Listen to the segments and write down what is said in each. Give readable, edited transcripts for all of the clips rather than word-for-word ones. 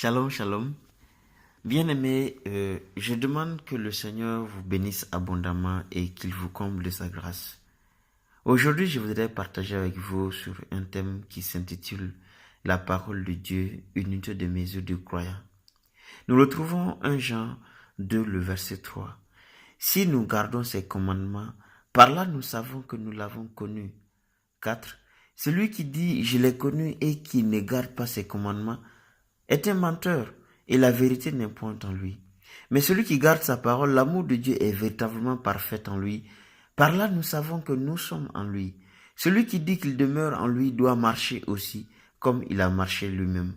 Shalom, shalom. Bien-aimés, je demande que le Seigneur vous bénisse abondamment et qu'il vous comble de sa grâce. Aujourd'hui, je voudrais partager avec vous sur un thème qui s'intitule La parole de Dieu, unité de mesure de croyants. Nous retrouvons 1 Jean 2, le verset 3. Si nous gardons ses commandements, par là nous savons que nous l'avons connu. 4. Celui qui dit je l'ai connu et qui ne garde pas ses commandements est un menteur et la vérité n'est point en lui. Mais celui qui garde sa parole, l'amour de Dieu est véritablement parfait en lui. Par là nous savons que nous sommes en lui. Celui qui dit qu'il demeure en lui doit marcher aussi comme il a marché lui-même.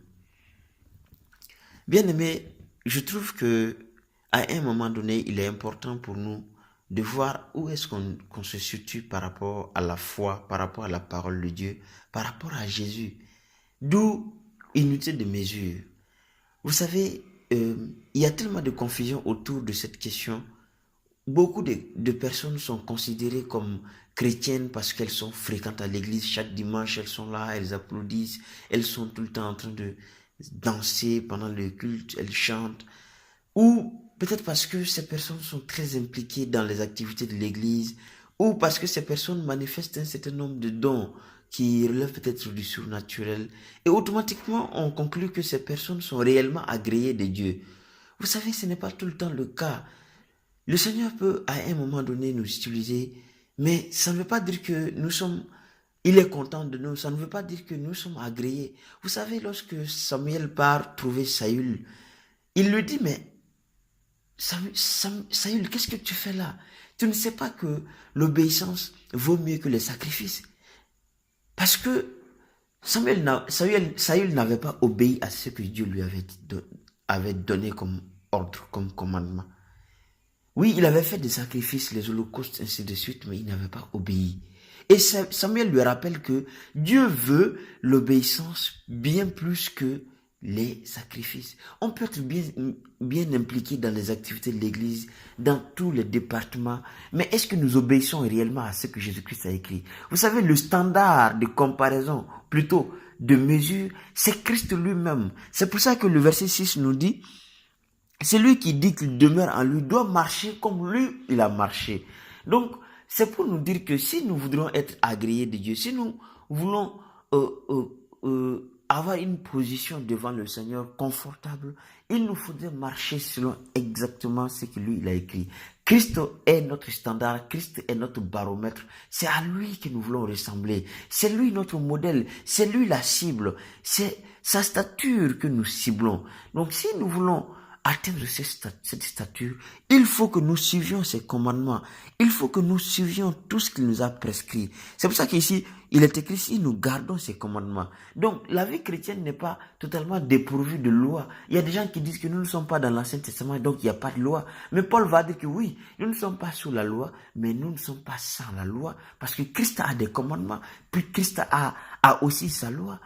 Bien aimé, je trouve que à un moment donné, il est important pour nous de voir où est-ce qu'on se situe par rapport à la foi, par rapport à la parole de Dieu, par rapport à Jésus. D'où unité de mesure. Vous savez, il y a tellement de confusion autour de cette question. Beaucoup de personnes sont considérées comme chrétiennes parce qu'elles sont fréquentes à l'église. Chaque dimanche, elles sont là, elles applaudissent, elles sont tout le temps en train de danser pendant le culte, elles chantent. Ou peut-être parce que ces personnes sont très impliquées dans les activités de l'église, ou parce que ces personnes manifestent un certain nombre de dons qui relèvent peut-être du surnaturel. Et automatiquement, on conclut que ces personnes sont réellement agréées de Dieu. Vous savez, ce n'est pas tout le temps le cas. Le Seigneur peut à un moment donné nous utiliser, mais ça ne veut pas dire que il est content de nous, ça ne veut pas dire que nous sommes agréés. Vous savez, lorsque Samuel part trouver Saül, il lui dit, mais Saül, qu'est-ce que tu fais là? Tu ne sais pas que l'obéissance vaut mieux que les sacrifices. Parce que Saül n'avait pas obéi à ce que Dieu lui avait donné comme ordre, comme commandement. Oui, il avait fait des sacrifices, les holocaustes, ainsi de suite, mais il n'avait pas obéi. Et Samuel lui rappelle que Dieu veut l'obéissance bien plus que les sacrifices. On peut être bien impliqué dans les activités de l'Église, dans tous les départements, mais est-ce que nous obéissons réellement à ce que Jésus-Christ a écrit? Vous savez, le standard de comparaison, plutôt de mesure, c'est Christ lui-même. C'est pour ça que le verset 6 nous dit, celui qui dit qu'il demeure en lui doit marcher comme lui, il a marché. Donc, c'est pour nous dire que si nous voudrons être agréés de Dieu, si nous voulons avoir une position devant le Seigneur confortable, il nous faudrait marcher selon exactement ce que lui, il a écrit. Christ est notre standard, Christ est notre baromètre. C'est à lui que nous voulons ressembler. C'est lui notre modèle, c'est lui la cible, c'est sa stature que nous ciblons. Donc, si nous voulons atteindre cette stature, il faut que nous suivions ses commandements. Il faut que nous suivions tout ce qu'il nous a prescrit. C'est pour ça qu'ici, il est écrit si nous gardons ses commandements. Donc, la vie chrétienne n'est pas totalement dépourvue de loi. Il y a des gens qui disent que nous ne sommes pas dans l'Ancien Testament, donc il n'y a pas de loi. Mais Paul va dire que oui, nous ne sommes pas sous la loi, mais nous ne sommes pas sans la loi, parce que Christ a des commandements, puis Christ a aussi sa loi.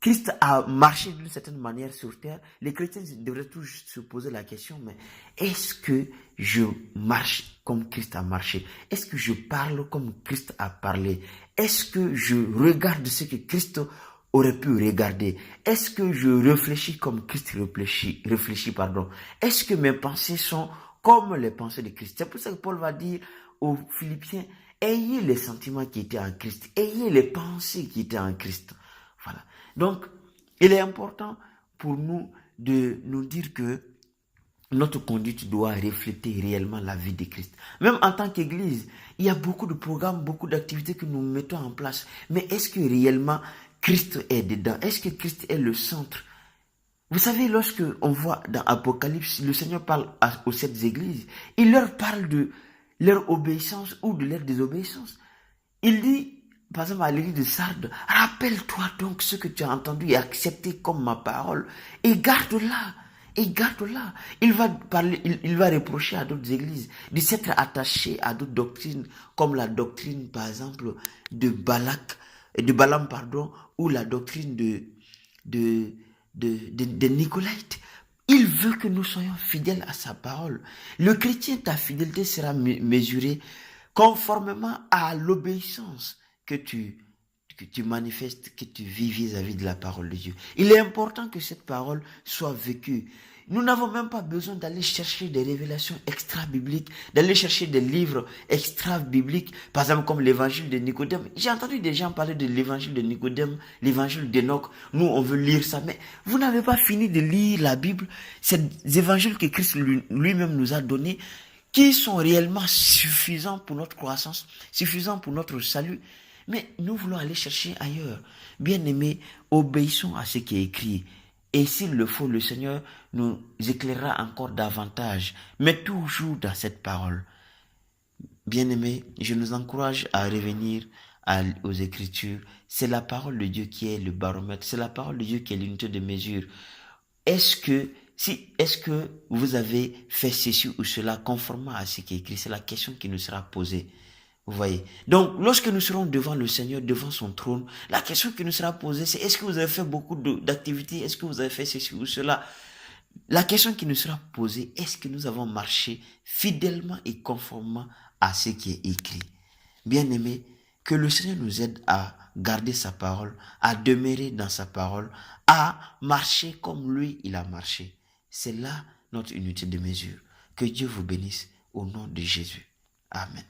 Christ a marché d'une certaine manière sur terre. Les chrétiens devraient toujours se poser la question, mais est-ce que je marche comme Christ a marché? Est-ce que je parle comme Christ a parlé? Est-ce que je regarde ce que Christ aurait pu regarder? Est-ce que je réfléchis comme Christ réfléchit, pardon? Est-ce que mes pensées sont comme les pensées de Christ? C'est pour ça que Paul va dire aux Philippiens, ayez les sentiments qui étaient en Christ, ayez les pensées qui étaient en Christ. Voilà. Donc, il est important pour nous de nous dire que notre conduite doit refléter réellement la vie de Christ. Même en tant qu'Église, il y a beaucoup de programmes, beaucoup d'activités que nous mettons en place. Mais est-ce que réellement Christ est dedans? Est-ce que Christ est le centre? Vous savez, lorsque on voit dans Apocalypse, le Seigneur parle aux 7 églises, il leur parle de leur obéissance ou de leur désobéissance. Il dit, par exemple, à l'église de Sardes, rappelle-toi donc ce que tu as entendu et accepté comme ma parole et garde-la. Et garde-la. Il va reprocher à d'autres églises de s'être attachés à d'autres doctrines, comme la doctrine, par exemple, de Balaam, pardon, ou la doctrine de Nicolaïtes. Il veut que nous soyons fidèles à sa parole. Le chrétien, ta fidélité sera mesurée conformément à l'obéissance que tu que tu manifestes, que tu vis vis-à-vis de la parole de Dieu. Il est important que cette parole soit vécue. Nous n'avons même pas besoin d'aller chercher des révélations extra-bibliques, d'aller chercher des livres extra-bibliques, par exemple comme l'évangile de Nicodème. J'ai entendu des gens parler de l'évangile de Nicodème, l'évangile d'Enoch. Nous, on veut lire ça, mais vous n'avez pas fini de lire la Bible, ces évangiles que Christ lui-même nous a donnés, qui sont réellement suffisants pour notre croissance, suffisants pour notre salut. Mais nous voulons aller chercher ailleurs. Bien-aimés, obéissons à ce qui est écrit. Et s'il le faut, le Seigneur nous éclairera encore davantage, mais toujours dans cette parole. Bien-aimés, je nous encourage à revenir aux Écritures. C'est la parole de Dieu qui est le baromètre, c'est la parole de Dieu qui est l'unité de mesure. Est-ce que vous avez fait ceci ou cela conformément à ce qui est écrit? C'est la question qui nous sera posée. Vous voyez. Donc, lorsque nous serons devant le Seigneur, devant son trône, la question qui nous sera posée, c'est est-ce que vous avez fait beaucoup d'activités? Est-ce que vous avez fait ceci ou cela? La question qui nous sera posée, est-ce que nous avons marché fidèlement et conformément à ce qui est écrit? Bien-aimés, que le Seigneur nous aide à garder sa parole, à demeurer dans sa parole, à marcher comme lui, il a marché. C'est là notre unité de mesure. Que Dieu vous bénisse au nom de Jésus. Amen.